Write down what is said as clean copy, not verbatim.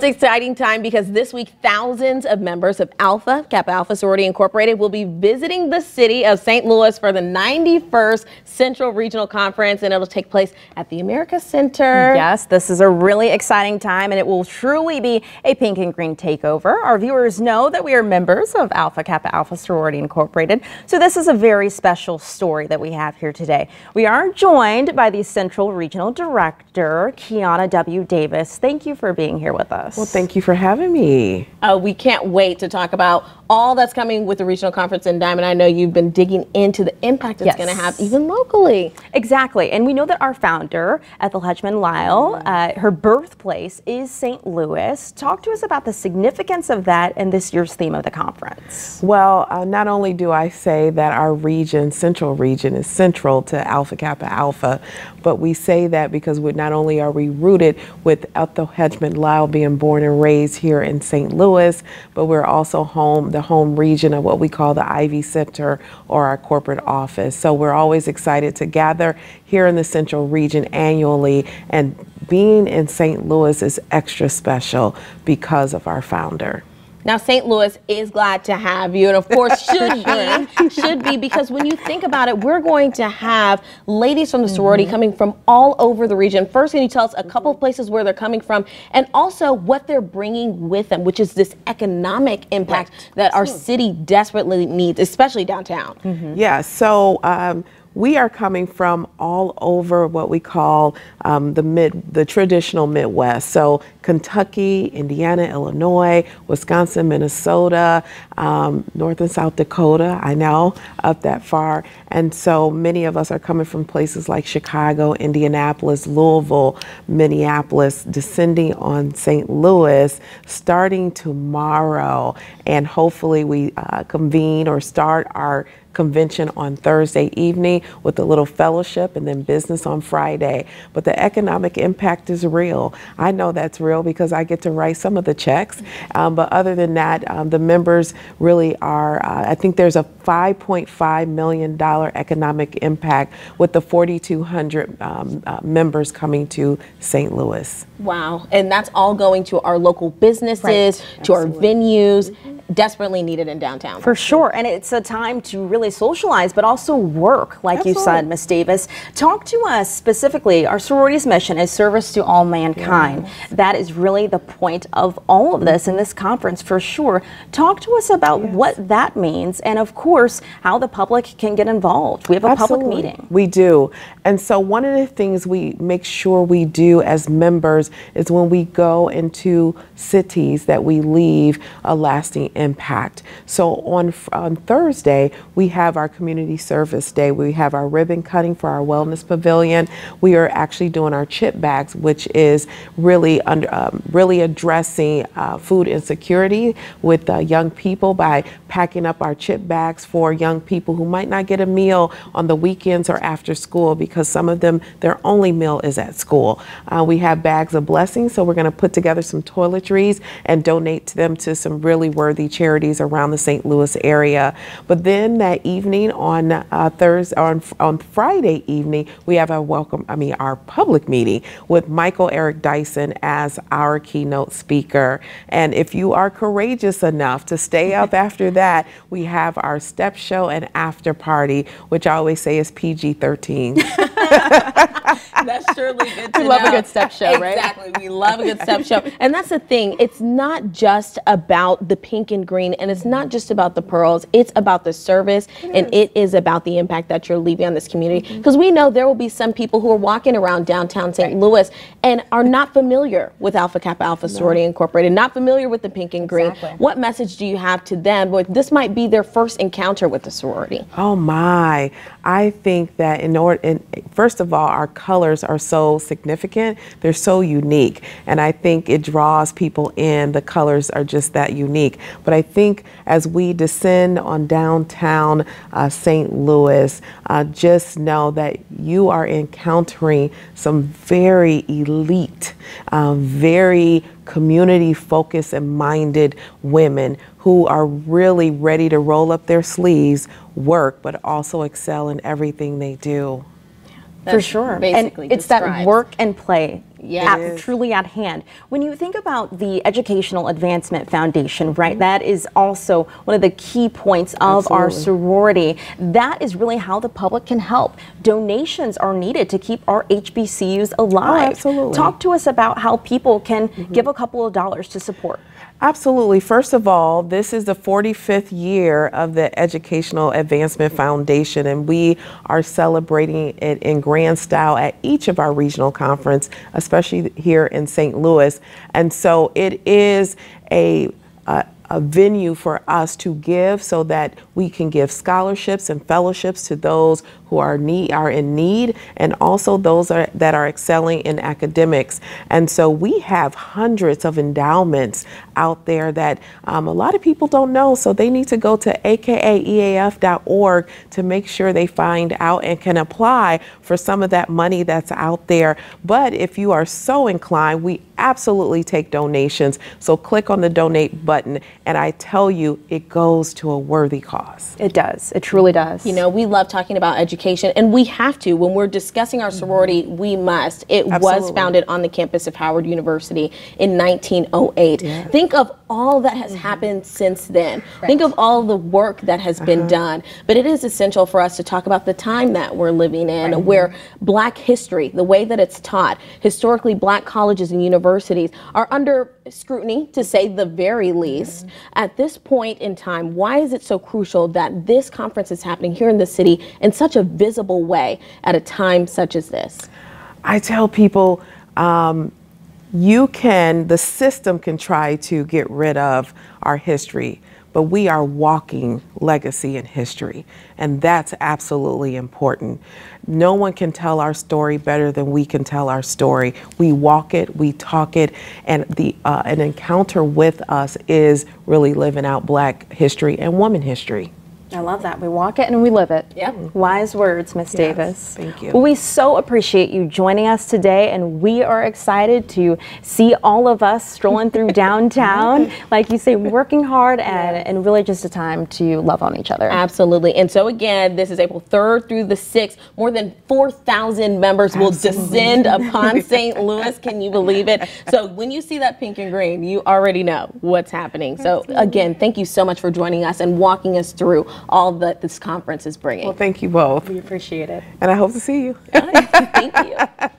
exciting time because this week thousands of members of Kappa Alpha Sorority Incorporated will be visiting the city of St. Louis for the 91st Central Regional Conference, and it'll take place at the America Center. Yes, this is a really exciting time, and it will truly be a pink and green takeover. Our viewers know that we are members of Kappa Alpha Sorority Incorporated, so this is a very special story that we have here today. We are joined by the Central Regional Director, Kiana W. Davis. Thank you for being here with us. Well, thank you for having me. We can't wait to talk about all that's coming with the regional conference in Diamond. I know you've been digging into the impact it's going to have even locally. Exactly. And we know that our founder, Ethel Hedgeman Lyle, her birthplace is St. Louis. Talk to us about the significance of that and this year's theme of the conference. Well, not only do I say that our region, Central Region, is central to Alpha Kappa Alpha, but we say that because not only are we rooted with Ethel Hedgeman Lyle being born and raised here in St. Louis, but we're also the home region of what we call the Ivy Center or our corporate office. So we're always excited to gather here in the Central Region annually, and being in St. Louis is extra special because of our founder. Now, St. Louis is glad to have you, and of course should be, because when you think about it, we're going to have ladies from the sorority coming from all over the region. First, can you tell us a couple of places where they're coming from, and also what they're bringing with them, which is this economic impact that our city desperately needs, especially downtown? Yeah, so we are coming from all over what we call the traditional Midwest. So Kentucky, Indiana, Illinois, Wisconsin, Minnesota, North and South Dakota, I know, up that far. And so many of us are coming from places like Chicago, Indianapolis, Louisville, Minneapolis, descending on St. Louis starting tomorrow. And hopefully we convene or start our convention on Thursday evening with a little fellowship and then business on Friday. But the economic impact is real. I know that's real because I get to write some of the checks. But other than that, the members really are, I think there's a $5.5 million economic impact with the 4,200 members coming to St. Louis. Wow. And that's all going to our local businesses, to our venues, desperately needed in downtown. For sure. And it's a time to really socialize, but also work, like you said, Ms. Davis. Talk to us specifically. Our sorority's mission is service to all mankind. That is really the point of all of this in this conference, for sure. Talk to us about what that means, and of course, how the public can get involved. We have a public meeting. We do. And so one of the things we make sure we do as members is when we go into cities that we leave a lasting impact. So on Thursday, we have our community service day. We have our ribbon cutting for our wellness pavilion. We are actually doing our chip bags, which is really really addressing food insecurity with young people by packing up our chip bags for young people who might not get a meal on the weekends or after school, because some of them, their only meal is at school. We have bags of blessings, so we're going to put together some toiletries and donate them to some really worthy charities around the St. Louis area. But then that evening on on Friday evening, we have our public meeting with Michael Eric Dyson as our keynote speaker. And if you are courageous enough to stay up after that, we have our step show and after party, which I always say is PG-13. That's surely good to know. We love a good step show, right? Exactly. We love a good step show. And that's the thing. It's not just about the pink and green, and it's not just about the pearls. It's about the service, and it is about the impact that you're leaving on this community. Because we know there will be some people who are walking around downtown St. Louis and are not familiar with Kappa Alpha Sorority Incorporated, not familiar with the pink and green. What message do you have to them? But this might be their first encounter with the sorority. Oh my. I think that first of all, our colors are so significant. They're so unique. And I think it draws people in. The colors are just that unique. But I think as we descend on downtown St. Louis, just know that you are encountering some very elite, very community-focused and minded women who are really ready to roll up their sleeves, work, but also excel in everything they do. For sure. Basically and it's that work and play. truly at hand. When you think about the Educational Advancement Foundation, right, that is also one of the key points of our sorority. That is really how the public can help. Donations are needed to keep our HBCUs alive. Absolutely. Talk to us about how people can give a couple of dollars to support. Absolutely. First of all, this is the 45th year of the Educational Advancement Foundation, and we are celebrating it in grand style at each of our regional conference, especially here in St. Louis. And so it is a venue for us to give so that we can give scholarships and fellowships to those who are in need, and also those that are excelling in academics. And so we have hundreds of endowments out there that a lot of people don't know, so they need to go to akaeaf.org to make sure they find out and can apply for some of that money that's out there. But if you are so inclined, we absolutely take donations. So click on the donate button, and I tell you, it goes to a worthy cause. It does. It truly does. You know, we love talking about education, and we have to. When we're discussing our sorority, we must. It was founded on the campus of Howard University in 1908. Yeah. Think of all that has happened since then. Right. Think of all the work that has been done. But it is essential for us to talk about the time that we're living in, where Black history, the way that it's taught, historically Black colleges and universities are under scrutiny, to say the very least. At this point in time, why is it so crucial that this conference is happening here in the city in such a visible way at a time such as this? I tell people, the system can try to get rid of our history, but we are walking legacy and history, and that's absolutely important. No one can tell our story better than we can tell our story. We walk it, we talk it, and an encounter with us is really living out Black history and woman history. I love that. We walk it and we live it. Yeah. Wise words, Miss Davis. Thank you. Well, we so appreciate you joining us today, and we are excited to see all of us strolling through downtown, like you say, working hard and really just a time to love on each other. Absolutely. And so again, this is April 3rd through the 6th. More than 4,000 members will descend upon St. Louis. Can you believe it? So when you see that pink and green, you already know what's happening. So again, thank you so much for joining us and walking us through all that this conference is bringing. Well, thank you both. We appreciate it. And I hope to see you. Thank you.